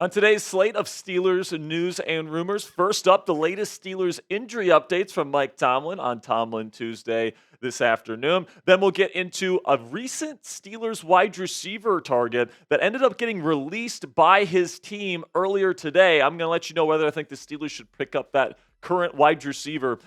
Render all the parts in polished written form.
On today's slate of Steelers news and rumors, first up, the latest Steelers injury updates from Mike Tomlin on Tomlin Tuesday this afternoon. Then we'll get into a recent Steelers wide receiver target that ended up getting released by his team earlier today. I'm going to let you know whether I think the Steelers should pick up that current wide receiver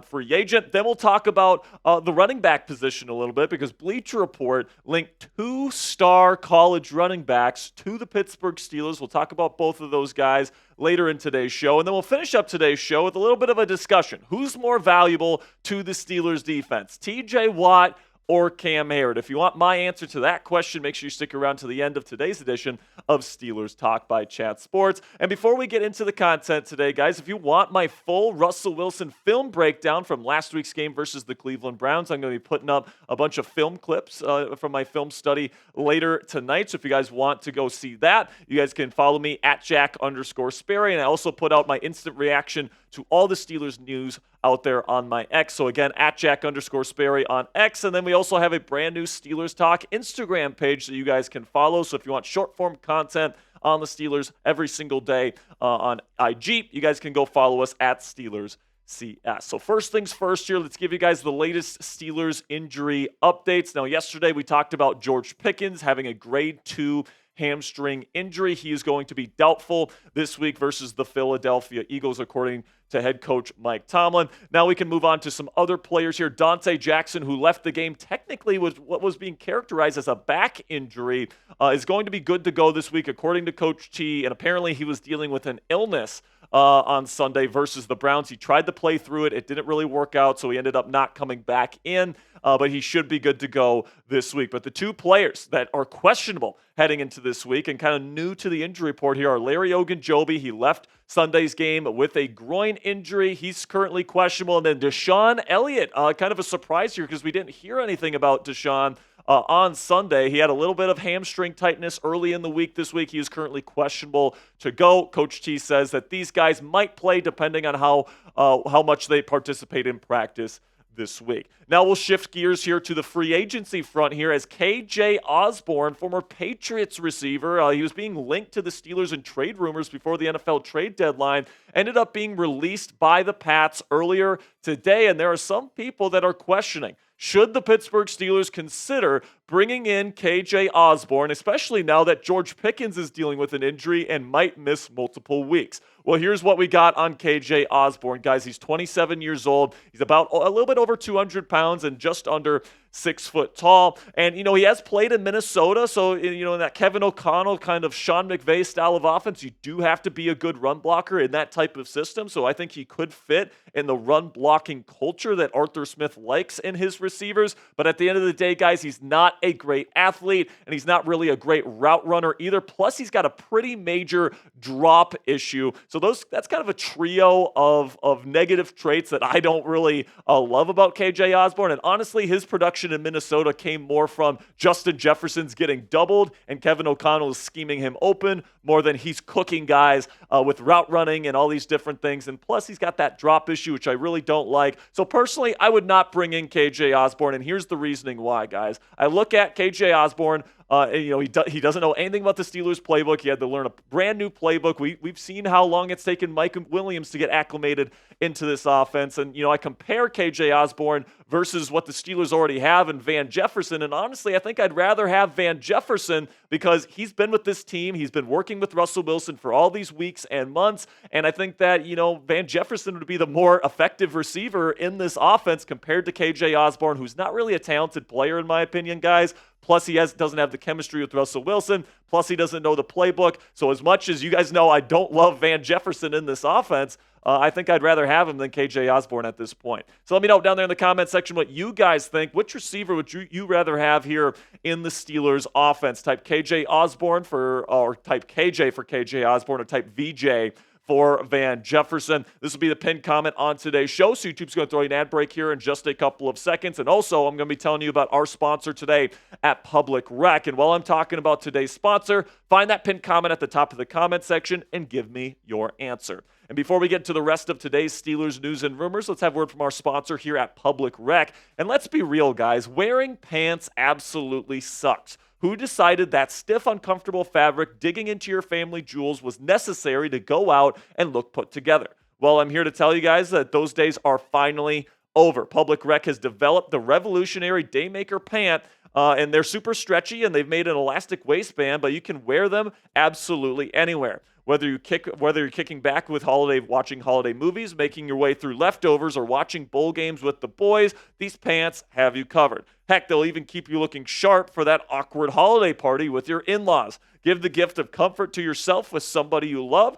free agent. Then we'll talk about the running back position a little bit because Bleacher Report linked 2-star college running backs to the Pittsburgh Steelers. We'll talk about both of those guys later in today's show. And then we'll finish up today's show with a little bit of a discussion. Who's more valuable to the Steelers defense, TJ Watt or Cam Heyward? If you want my answer to that question, make sure you stick around to the end of today's edition of Steelers Talk by Chat Sports. And before we get into the content today, guys, if you want my full Russell Wilson film breakdown from last week's game versus the Cleveland Browns, I'm going to be putting up a bunch of film clips from my film study later tonight. So if you guys want to go see that, you guys can follow me at Jack_Sperry. And I also put out my instant reaction to all the Steelers news out there on my X. So again, at Jack_Sperry on X. And then we also have a brand new Steelers Talk Instagram page that you guys can follow. So if you want short form content on the Steelers every single day on IG, you guys can go follow us at Steelers CS. So first things first here, let's give you guys the latest Steelers injury updates. Now, yesterday we talked about George Pickens having a grade 2 hamstring injury. He is going to be doubtful this week versus the Philadelphia Eagles, according to head coach Mike Tomlin. Now we can move on to some other players here. Donte Jackson, who left the game technically with what was being characterized as a back injury, is going to be good to go this week, according to Coach T. And apparently he was dealing with an illness on Sunday versus the Browns. He tried to play through it. It didn't really work out, so he ended up not coming back in, but he should be good to go this week. But the two players that are questionable heading into this week and kind of new to the injury report here are Larry Ogunjobi. He left Sunday's game with a groin injury. He's currently questionable. And then DeShon Elliott, kind of a surprise here because we didn't hear anything about DeShon on Sunday. He had a little bit of hamstring tightness early in the week this week. He is currently questionable to go. Coach T says that these guys might play depending on how much they participate in practice this week. Now we'll shift gears here to the free agency front here as KJ Osborn, former Patriots receiver, he was being linked to the Steelers in trade rumors before the NFL trade deadline, ended up being released by the Pats earlier today, and there are some people that are questioning, should the Pittsburgh Steelers consider bringing in KJ Osborn, especially now that George Pickens is dealing with an injury and might miss multiple weeks? Well, here's what we got on KJ Osborn, guys. He's 27 years old. He's about a little bit over 200 pounds and just under 6 foot tall. And, he has played in Minnesota. So, in that Kevin O'Connell kind of Sean McVay style of offense, you do have to be a good run blocker in that type of system. So I think he could fit in the run blocking culture that Arthur Smith likes in his receivers. But at the end of the day, guys, he's not a great athlete and he's not really a great route runner either. Plus, he's got a pretty major drop issue. So that's kind of a trio of negative traits that I don't really love about KJ Osborn. And honestly, his production in Minnesota came more from Justin Jefferson's getting doubled and Kevin O'Connell is scheming him open more than he's cooking guys with route running and all these different things. And plus, he's got that drop issue, which I really don't like. So personally, I would not bring in KJ Osborn. And here's the reasoning why, guys. I look at KJ Osborn. He doesn't know anything about the Steelers playbook. He had to learn a brand new playbook. We've seen how long it's taken Mike Williams to get acclimated into this offense. And, I compare KJ Osborn versus what the Steelers already have in Van Jefferson. And honestly, I think I'd rather have Van Jefferson because he's been with this team. He's been working with Russell Wilson for all these weeks and months. And I think that, Van Jefferson would be the more effective receiver in this offense compared to KJ Osborn, who's not really a talented player, in my opinion, guys. Plus, he doesn't have the chemistry with Russell Wilson. Plus, he doesn't know the playbook. So as much as you guys know I don't love Van Jefferson in this offense, I think I'd rather have him than KJ Osborn at this point. So let me know down there in the comment section what you guys think. Which receiver would you rather have here in the Steelers offense? Type KJ Osborn or type KJ for KJ Osborn, or type VJ for Van Jefferson. This will be the pinned comment on today's show. So YouTube's going to throw you an ad break here in just a couple of seconds. And also, I'm going to be telling you about our sponsor today at Public Rec. And while I'm talking about today's sponsor, find that pinned comment at the top of the comment section and give me your answer. And before we get to the rest of today's Steelers news and rumors, let's have word from our sponsor here at Public Rec. And let's be real, guys. Wearing pants absolutely sucks. Who decided that stiff, uncomfortable fabric digging into your family jewels was necessary to go out and look put together? Well, I'm here to tell you guys that those days are finally over. Public Rec has developed the revolutionary Daymaker pant, and they're super stretchy, and they've made an elastic waistband, but you can wear them absolutely anywhere. Whether you're kicking back with watching holiday movies, making your way through leftovers, or watching bowl games with the boys, these pants have you covered. Heck, they'll even keep you looking sharp for that awkward holiday party with your in-laws. Give the gift of comfort to yourself with somebody you love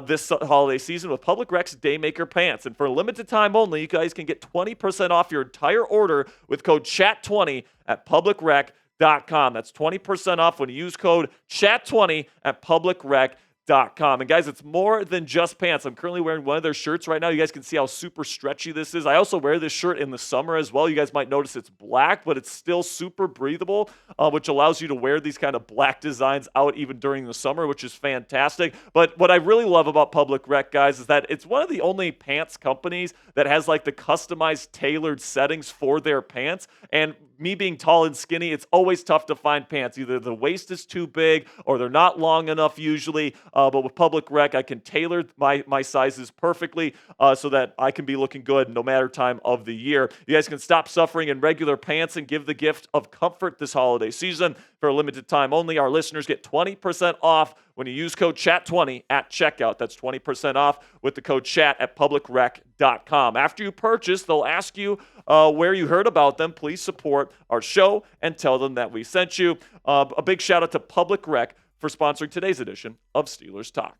this holiday season with Public Rec's Daymaker pants. And for a limited time only, you guys can get 20% off your entire order with code CHAT20 at publicrec.com. That's 20% off when you use code CHAT20 at publicrec.com. And guys, it's more than just pants. I'm currently wearing one of their shirts right now. You guys can see how super stretchy this is. I also wear this shirt in the summer as well. You guys might notice it's black, but it's still super breathable, which allows you to wear these kind of black designs out even during the summer, which is fantastic. But what I really love about Public Rec, guys, is that it's one of the only pants companies that has like the customized, tailored settings for their pants. And me being tall and skinny, it's always tough to find pants. Either the waist is too big or they're not long enough usually. But with Public Rec, I can tailor my sizes perfectly so that I can be looking good no matter time of the year. You guys can stop suffering in regular pants and give the gift of comfort this holiday season. For a limited time only, our listeners get 20% off when you use code CHAT20 at checkout. That's 20% off with the code CHAT at publicrec.com. After you purchase, they'll ask you where you heard about them. Please support our show and tell them that we sent you. A big shout out to Public Rec for sponsoring today's edition of Steelers Talk.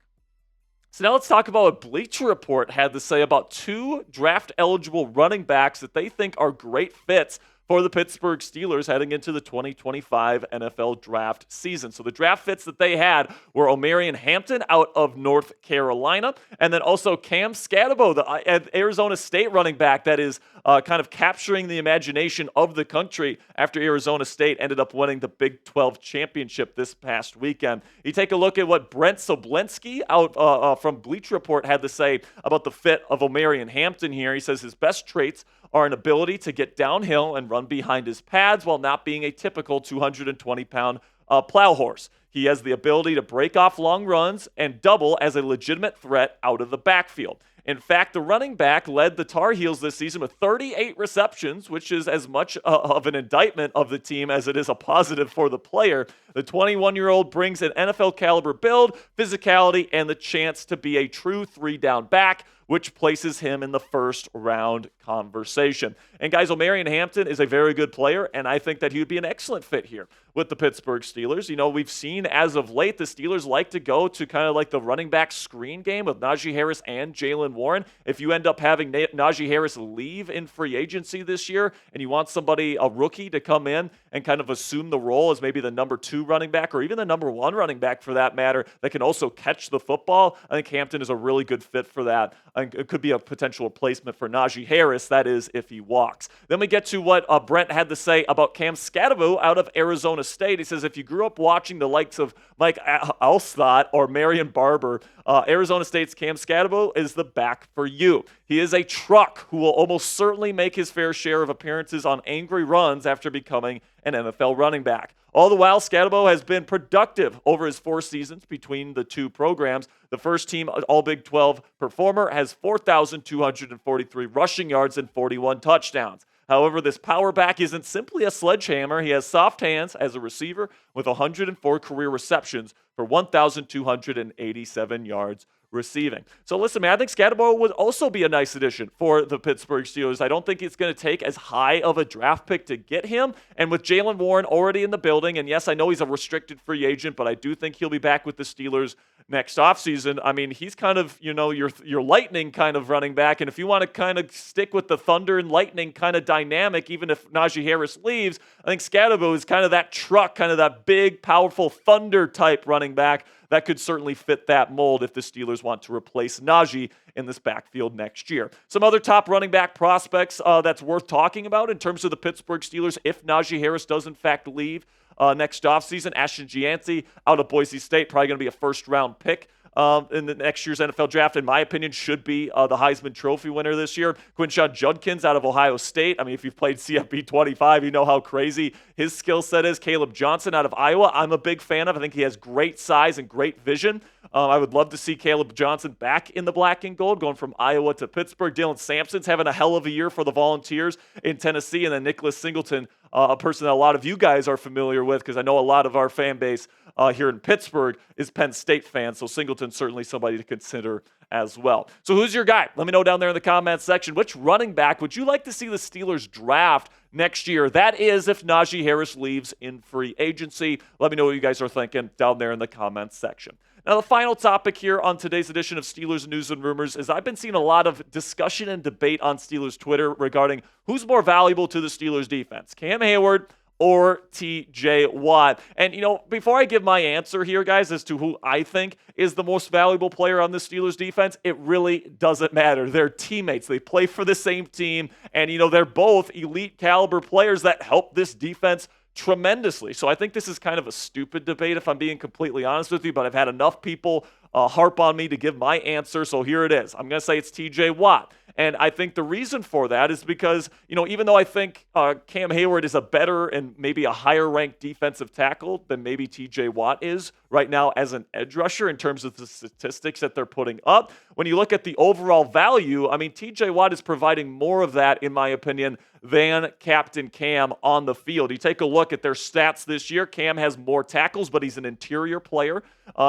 So now let's talk about what Bleacher Report had to say about two draft-eligible running backs that they think are great fits for the Pittsburgh Steelers heading into the 2025 NFL draft season. So the draft fits that they had were Omarion Hampton out of North Carolina, and then also Cam Scatabo, the Arizona State running back that is kind of capturing the imagination of the country after Arizona State ended up winning the Big 12 championship this past weekend. You take a look at what Brent Soblensky out from Bleacher Report had to say about the fit of Omarion Hampton here. He says his best traits are an ability to get downhill and run behind his pads while not being a typical 220-pound plow horse. He has the ability to break off long runs and double as a legitimate threat out of the backfield. In fact, the running back led the Tar Heels this season with 38 receptions, which is as much of an indictment of the team as it is a positive for the player. The 21-year-old brings an NFL-caliber build, physicality, and the chance to be a true three-down back, which places him in the first-round conversation. And guys, Omarion Hampton is a very good player, and I think that he would be an excellent fit here with the Pittsburgh Steelers. You know, we've seen as of late the Steelers like to go to kind of like the running back screen game with Najee Harris and Jaylen Warren. If you end up having Najee Harris leave in free agency this year and you want somebody, a rookie, to come in and kind of assume the role as maybe the number 2 running back or even the number 1 running back for that matter that can also catch the football, I think Hampton is a really good fit for that. It could be a potential replacement for Najee Harris, that is, if he walks. Then we get to what Brent had to say about Cam Scatabo out of Arizona State. He says, if you grew up watching the likes of Mike Alstott or Marion Barber, Arizona State's Cam Scatabo is the back for you. He is a truck who will almost certainly make his fair share of appearances on angry runs after becoming an NFL running back. All the while, Scatabo has been productive over his 4 seasons between the 2 programs. The first-team All-Big 12 performer has 4,243 rushing yards and 41 touchdowns. However, this power back isn't simply a sledgehammer. He has soft hands as a receiver with 104 career receptions for 1,287 yards receiving. So listen, man, I think Scatabo would also be a nice addition for the Pittsburgh Steelers. I don't think it's going to take as high of a draft pick to get him. And with Jaylen Warren already in the building, and yes, I know he's a restricted free agent, but I do think he'll be back with the Steelers next offseason. I mean, he's kind of, you know, your lightning kind of running back. And if you want to kind of stick with the thunder and lightning kind of dynamic, even if Najee Harris leaves, I think Scatabo is kind of that truck, kind of that big, powerful thunder type running back that could certainly fit that mold if the Steelers want to replace Najee in this backfield next year. Some other top running back prospects that's worth talking about in terms of the Pittsburgh Steelers if Najee Harris does in fact leave next offseason. Ashton Gianti out of Boise State, probably going to be a first-round pick in the next year's NFL draft, in my opinion, should be the Heisman Trophy winner this year. Quinshon Judkins out of Ohio State. I mean, if you've played CFB 25, you know how crazy his skill set is. Caleb Johnson out of Iowa, I'm a big fan of. I think he has great size and great vision. I would love to see Caleb Johnson back in the black and gold, going from Iowa to Pittsburgh. Dylan Sampson's having a hell of a year for the Volunteers in Tennessee. And then Nicholas Singleton, a person that a lot of you guys are familiar with, because I know a lot of our fan base here in Pittsburgh is Penn State fans. So Singleton's certainly somebody to consider as well. So who's your guy? Let me know down there in the comments section. Which running back would you like to see the Steelers draft next year? That is if Najee Harris leaves in free agency. Let me know what you guys are thinking down there in the comments section. Now, the final topic here on today's edition of Steelers News and Rumors is I've been seeing a lot of discussion and debate on Steelers Twitter regarding who's more valuable to the Steelers defense, Cam Heyward or T.J. Watt. And, before I give my answer here, guys, as to who I think is the most valuable player on the Steelers defense, it really doesn't matter. They're teammates. They play for the same team. And, they're both elite caliber players that help this defense tremendously. So I think this is kind of a stupid debate, if I'm being completely honest with you, but I've had enough people harp on me to give my answer, so here it is. I'm going to say it's T.J. Watt. And I think the reason for that is because, even though I think Cam Heyward is a better and maybe a higher-ranked defensive tackle than maybe T.J. Watt is right now as an edge rusher in terms of the statistics that they're putting up, when you look at the overall value, I mean, T.J. Watt is providing more of that, in my opinion, than Captain Cam on the field. You take a look at their stats this year. Cam has more tackles, but he's an interior player.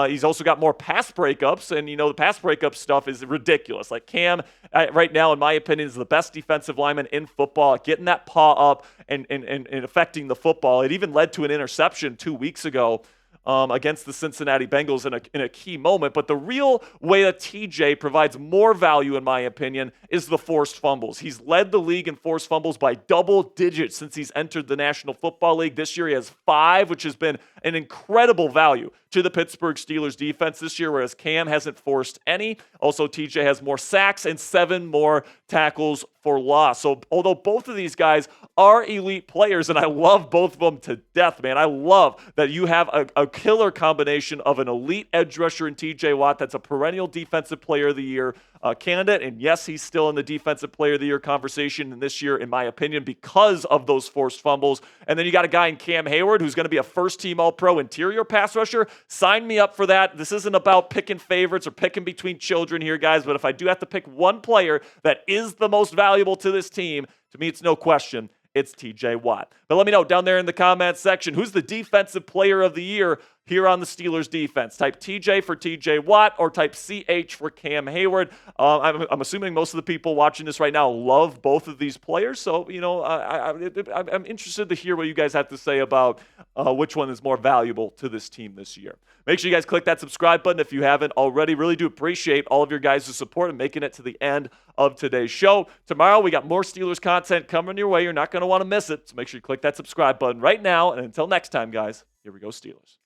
He's also got more pass breakups, and the pass breakup stuff is ridiculous. Like Cam, right now, in my opinion, is the best defensive lineman in football at getting that paw up and affecting the football. It even led to an interception 2 weeks ago against the Cincinnati Bengals in a key moment. But the real way that TJ provides more value, in my opinion, is the forced fumbles. He's led the league in forced fumbles by double digits since he's entered the National Football League. This year he has 5, which has been an incredible value to the Pittsburgh Steelers defense this year, whereas Cam hasn't forced any. Also, TJ has more sacks and 7 more tackles for loss. So although both of these guys are elite players, and I love both of them to death, man. I love that you have a killer combination of an elite edge rusher in TJ Watt that's a perennial defensive player of the year candidate. And yes, he's still in the defensive player of the year conversation in this year, in my opinion, because of those forced fumbles. And then you got a guy in Cam Heyward who's going to be a first-team All-Pro interior pass rusher. Sign me up for that. This isn't about picking favorites or picking between children here, guys. But if I do have to pick one player that is the most valuable to this team, to me, it's no question. It's TJ Watt. But let me know down there in the comments section, who's the defensive player of the year here on the Steelers defense? Type TJ for TJ Watt or type CH for Cam Heyward. I'm assuming most of the people watching this right now love both of these players. So, I'm interested to hear what you guys have to say about which one is more valuable to this team this year. Make sure you guys click that subscribe button if you haven't already. Really do appreciate all of your guys' support and making it to the end of today's show. Tomorrow, we got more Steelers content coming your way. You're not going to want to miss it. So make sure you click that subscribe button right now. And until next time, guys, here we go, Steelers.